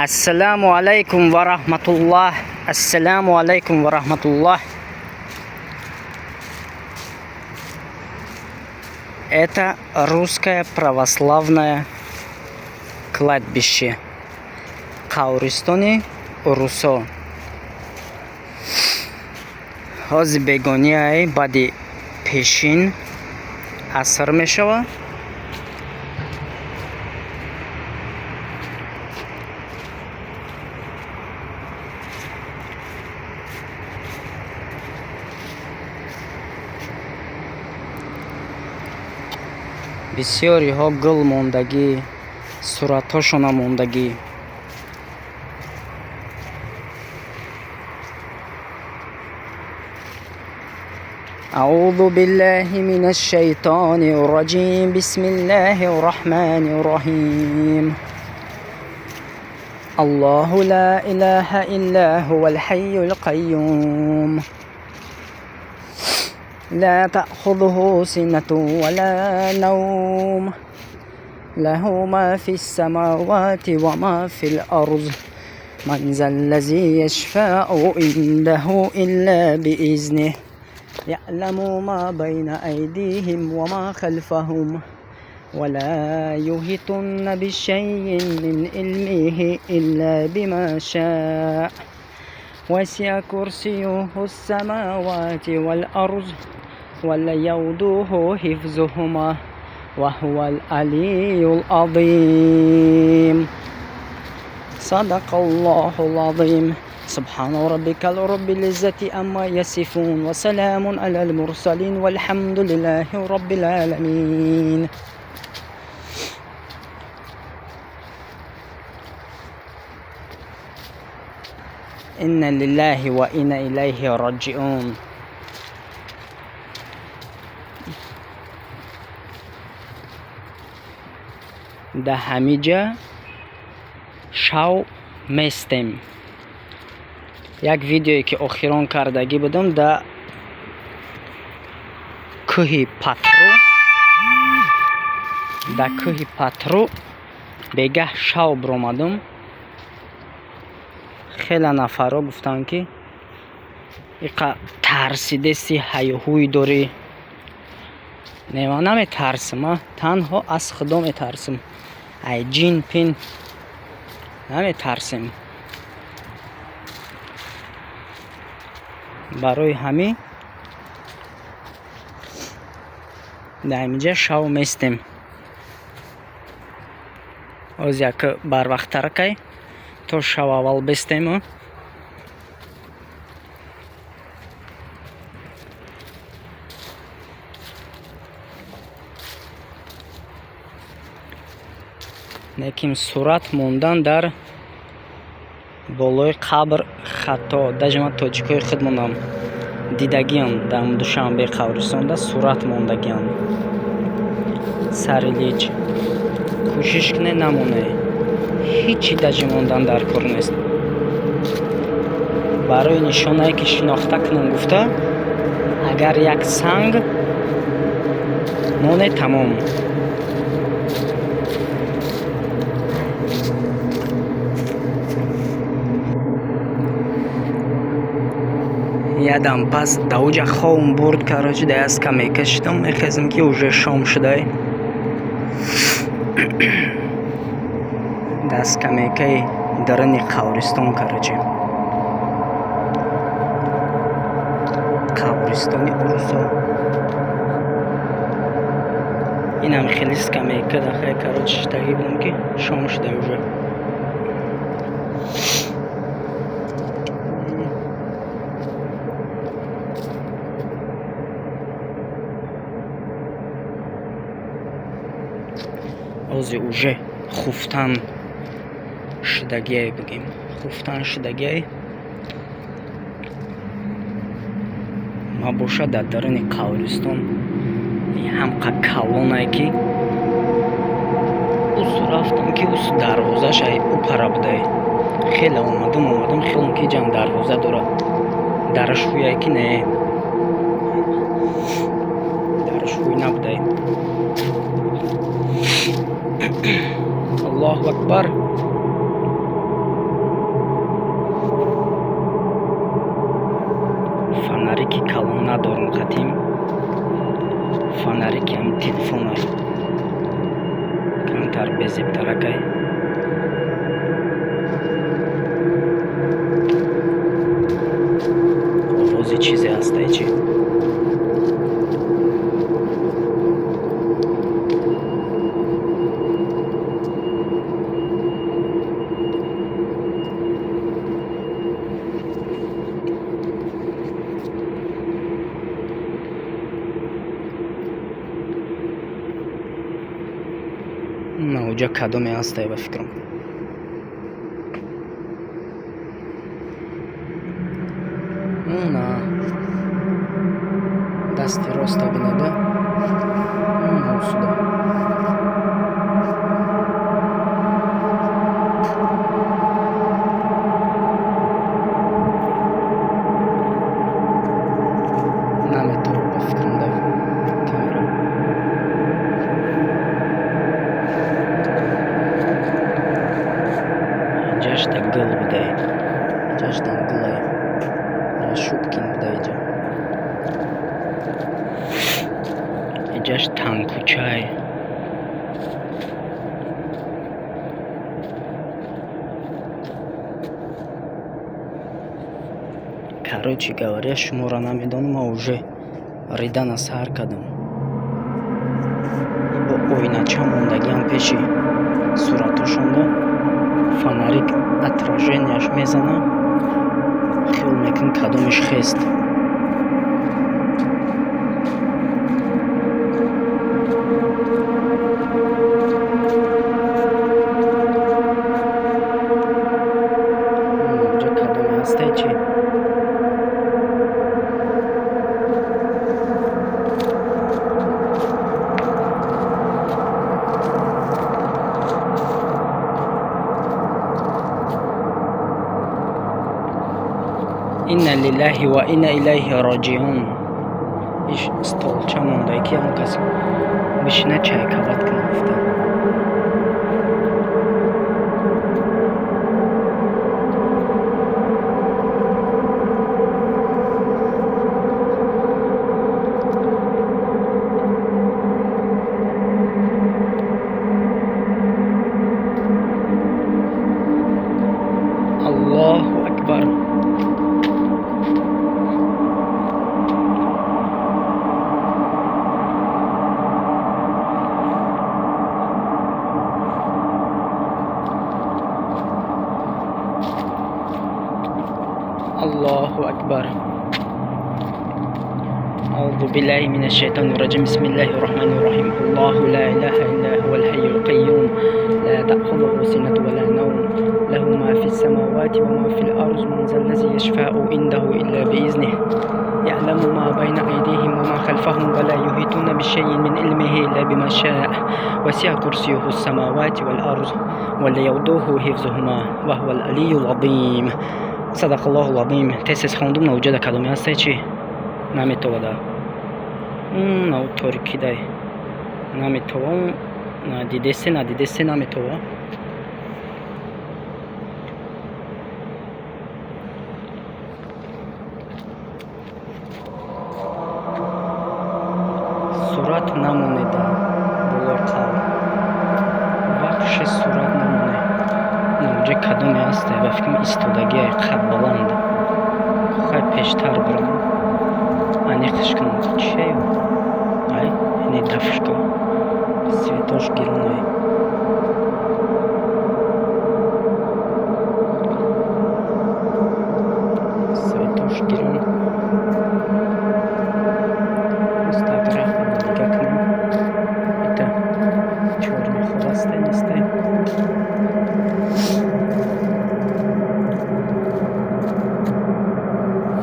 Ассаламу алейкум ва рахматуллах. Ассаламу алейкум ва рахматуллах. Это русское православное кладбище Қабристони Русо. ҳозир бегониаи баъди пешин аср мешавад. бисёриҳо гул мондагӣ, суратҳошона мондагӣ. أعوذ بالله من الشيطان الرجيم بسم الله الرحمن الرحيم الله لا إله إلا هو الحي القيوم لا تأخذه سنة ولا نوم له ما في السماوات وما في الأرض من ذا الذي يشفع عنده إلا بإذنه يعلم ما بين أيديهم وما خلفهم ولا يحيطون بشيء من علمه إلا بما شاء وسع كرسيه السماوات والأرض ولا يؤوده حفظهما وهو العلي العظيم صدق الله العظيم سبحان ربك رب العزة عما يصفون وسلام على المرسلين والحمد لله رب العالمين. إنا لله وإنا إليه راجعون. در همه جا شو مستم. یک ویدیویی که اخیران کردگی بودم در کوه پاترو بگه شو برآمدم. خیلی نفرها گفتن که اینقدر ترسیده سی هیاهوی داری. نه من نمیترسم، تنها از خدا میترسم. ای جین پین نمیترسم. برای همین در اینجا شو میستیم. از یک بر وقت ترکی تو شو اول بستیم. لیکن صورت موندن در بالای قبر خطا. دجمن تاجیکای خود موندم دیدگیم در دوشنبه قبرستان در صورت موندگیم. سریلیج کوشش کنه نمونه. هیچی دجی موندن در کار نیست. برای نشانه‌ای که شناخته کنم گفته اگر یک سنگ مونه تمام. یادم پس دوجا خوام برد کراچی دست کمی کشیدم. میخواستم که اوجه شام شده. دست کمی که درنی قبرستان کراچی. قبرستانی اروسا. این هم خیلی کمی که داخل کراچی شدگی بودم که شام شده اوجه. اوزی اوجه خفتن شدگی بگیم. خفتن شدگی ما باشه در درون قبرستان همقدر کلانه که اوز رفتم که اوز دروازه شای او پره بوده. خیلی آمدم خیلی که جان دروازه داره. درش خویه که نه درش خوی نبوده. الله اکبر. фонарики калон надорум қатим. Фонарики ҳам телефонай камтар безебтаракай. овози чизе ҳастай чи? наоҷа кадоме ҳастай ба фикрам. На дасти роста бинеда суда наметавон ба фикрам да камера. Ҷашта гил будай, ҷаштан гилай Шубкин будай ҷа. Ҷаш танкучай. Короче говоря, шуморо намедонам, а уже ридан сар кардам. Бо ойнача мондагиам пеши суратошонда фонарик отраженияш мезанам. خیال میکن کدومش خست. اونجا کدوم هسته چی؟ إنا لله وإنا إليه راجعون. إيش استولچه مونده که هم کسی بشینه چای کبات کنه گفته. الله أكبر. الله أكبر. أعوذ بالله من الشيطان الرجيم. بسم الله الرحمن الرحيم. الله لا إله إلا هو الحي القيوم لا تأخذه سنة ولا نوم له ما في السماوات وما في الأرض من ذا الذي يشفع عنده إلا بإذنه يعلم ما بين أيديهم وما خلفهم ولا يحيطون بشيء من علمه إلا بما شاء وسع كرسيه السماوات والأرض ولا يؤوده حفظهما وهو العلي العظيم. صدق الله العظیم. تسس خوندم نوجد کدومی هسته چی؟ نمیتوه دا نو ترکی دای نمیتوه ندیدسته نمیتوه. صورت نمونه دا بولار قل وقش صورت نمونه نوجه کدومی هسته و فکرم ایستادگی های قد بلند خواهی پیشتر برم انیختش کنم چه ای اینی دفشکا سویتاش گیرون های سویتاش گیرون مستقرح دیگه کنم ایتا چورنی خلاسته نیسته.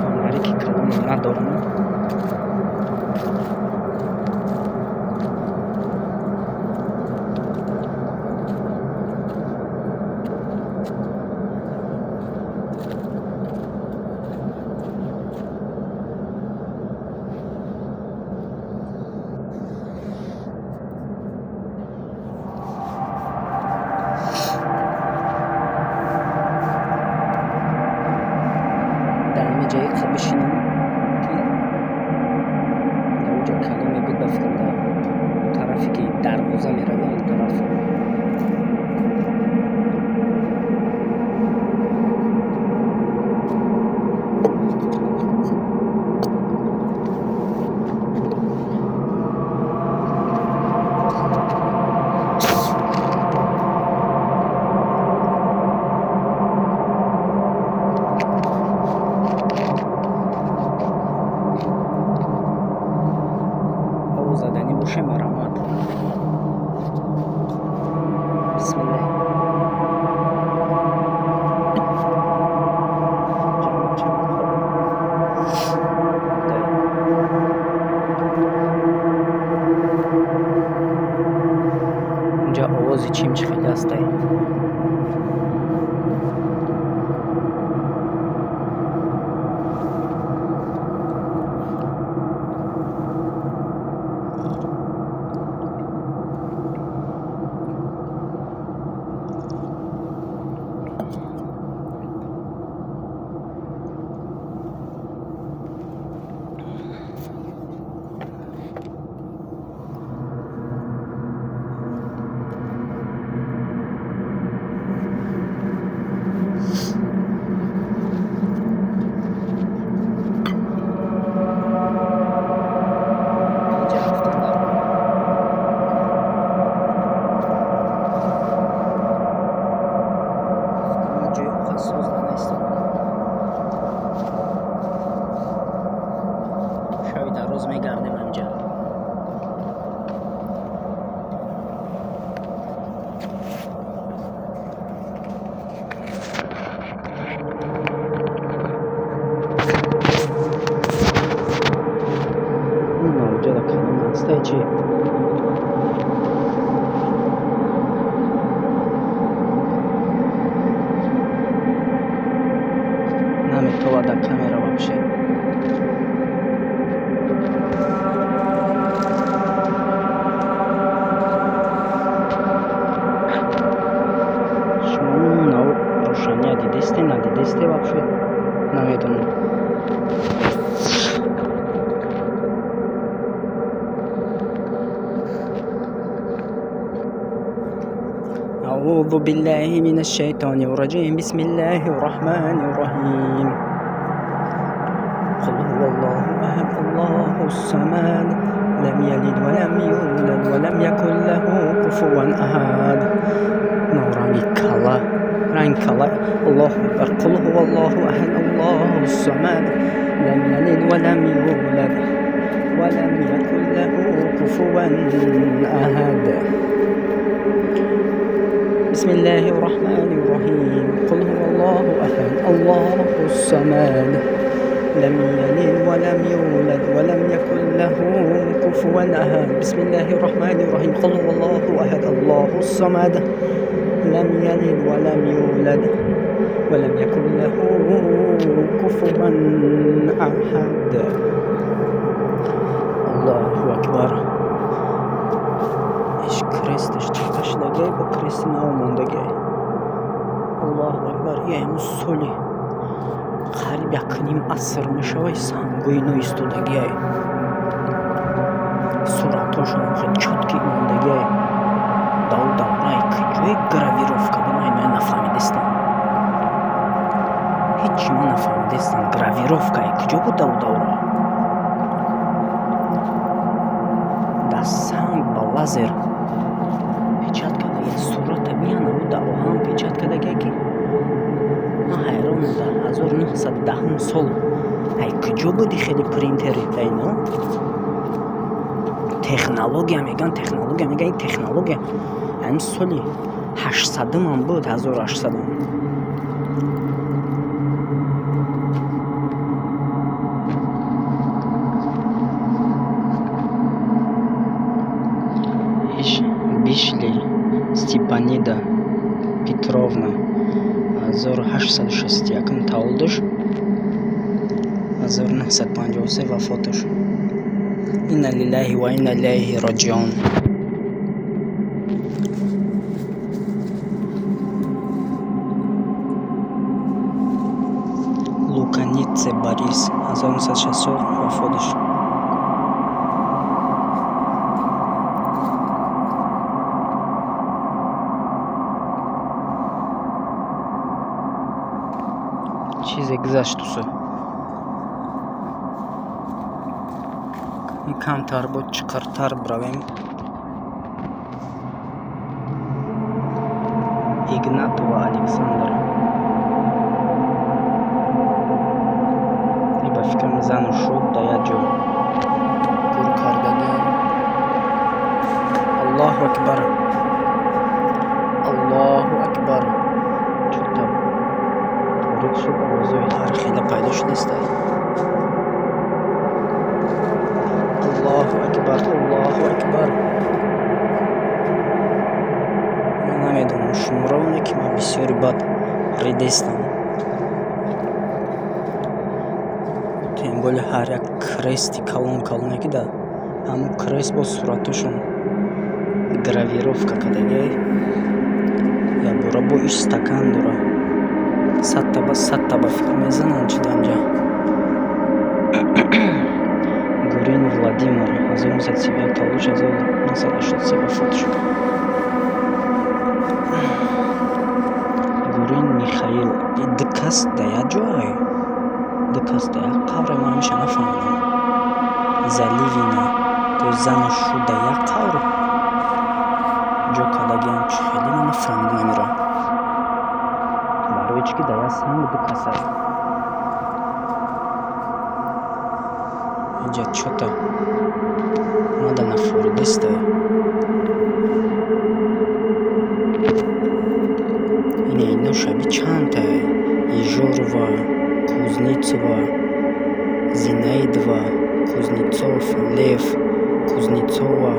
فنرکی کلام ندارم. جایی که بشینم سوزده نیستم. شاید در روز میگردیم اینجا. اونجا در کنم هسته چی؟ نمیتوان در کامera вообще. Дидесте, надидесте вообще, намедонам. أعوذ بالله من الشيطان الرجيم بسم الله الرحمن الرحيم قل هو الله أحد الله الصمد لم يلد ولم يولد ولم يكن له كفوا أحد رنگ کلا الله اکبر قل هو الله احد الله الصمد لم يلد ولم يولد ولم يكن له كفوا احد بسم الله الرحمن الرحيم قل هو الله احد الله الصمد لم يلد ولم يولد ولم يكن له كفوا احد بسم الله الرحمن الرحيم قل هو الله احد الله الصمد لم يلد ولم يولد ولم يكن له كفوا أحد الله أكبر إيش كريست إيش تفش دقي بكريست ناومون دقي الله أكبر يا مسولي قريب يقينيم أسر مشوي سانگوينو يستو دقي سوراتوشون خيل چوتكي اون دقي داورای کجای گراویروفکا به من نفهمیدستم هیچ من نفهمیدستم گراویروفکای کجا بود داورا در سنگ با لازر پیچت کده یه صورت میانه بود در اوهان پیچت کده که من حیران در 1910 سال ای کجا بودی خیلی پرینتری اینو تکنولوژیا میگن این تکنولوژیا یعنی سالی 800 من بود 1800 بیشلی ستیپانیدا پетровна 1861 тавлидш 1953 вафотш инна лиллаҳи ва инна илайҳи роҷиун луканице борис 1960 вафотш چیزی گذشت تو کمتر بود چقدر برویم ایگناتووا الکساندر ای با فکر میزنم شد دایا جو گور کردگیم الله اکبر الله اکبر چطور تاریک شد آوازوی هر خیلی پیدا شده است الله اکبر الله اکبر من نمیدونم شمارونه که من بسیاری بد ریدستم тем более هر یک крести калон که ده همون крест با صورتشون گراویروفکا کردگی یا برا با ایش стакан داره صد تا با فکر میزنن چی دانجا Гурин Владимир 1909 талуш 1963 вафот шуд. Гурин Михаил дикаст дая ҷой дикаст дая қавр ман ҳамеша нафаҳмидам заливина то зана шуда я қавр ҷо кадагиам чи хеле ман нафаҳмидам амиро барои бочки да я санг дукасад инҷа чото мада нафурдистай ино шаби чантай Ижорова, Кузнецова, Зинаидова, Кузнецов, Лев, Кузнецова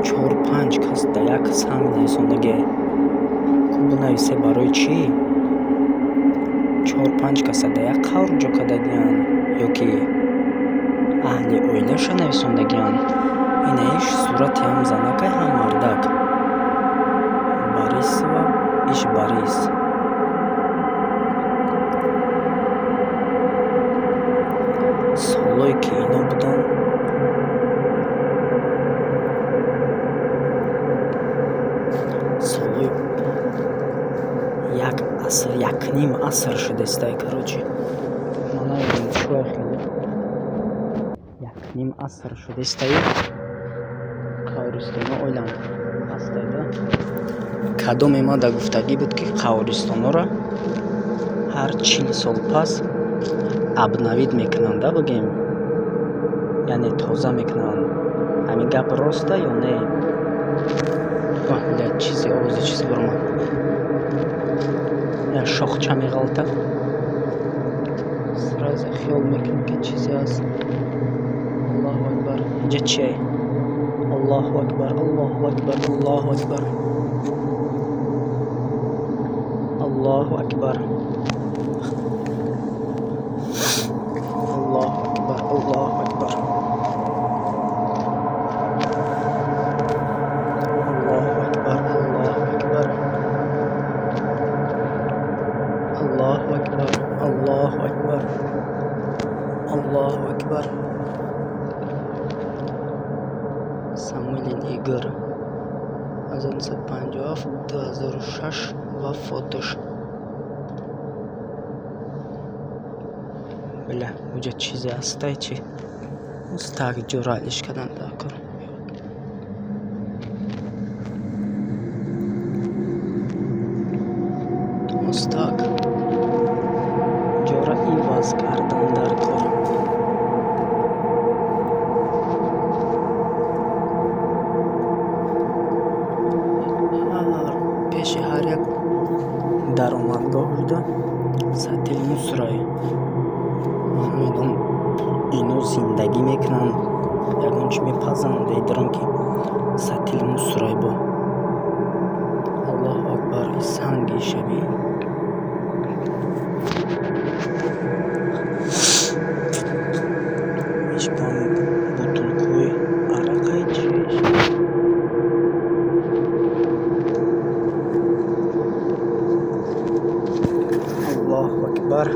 4-5 кас да як санг нависондагӣ кубу нависе барои чӣ 4-5 каса да як қавр ҷо кардагианд ё ки аҳли оилаша нависондагианд инаиш сурати ҳам занакай ҳам мардак Борисова иш Борис солое ки ино буданд солои як аср якним аср шудестай короче манавидем шоя хеле якним аср шудестай қавристона оилам ҳастайда кадоме мада гуфтагӣ буд ки қавристонора ҳар 40 сол пас абнавид мекунанд да бигем яъне тоза мекунанд ҳамин гап роста ё не блядь чизи овози чизи баромад я шохча меғалта сразу хиёл мекунем ки чизе аст аллоҳу акбар инҷа чие аллоҳу акбар аллоҳу акбар аллоҳу акбар аллоҳу акбар аллоҳу акбар аллоҳу акбар Аллоҳу акбар Аллоҳу акбар Аллоҳу акбар Самуилин Игор 1957-2006 вафот дошт. Бля, уҷа чизе ҳастай чи мустак ҷуралиш кадан дакор мустак ҷора иваз кардан дар кор пеши ҳар як даромадгоҳ буда сатил мусрай мамедон ино зиндагӣ мекунанд ягон чи мепазанд дидирам ки сатил мусрай бо аллоҳу акбар санги шаби ишбам бутулкӯи арақай чиш аллоҳу акбар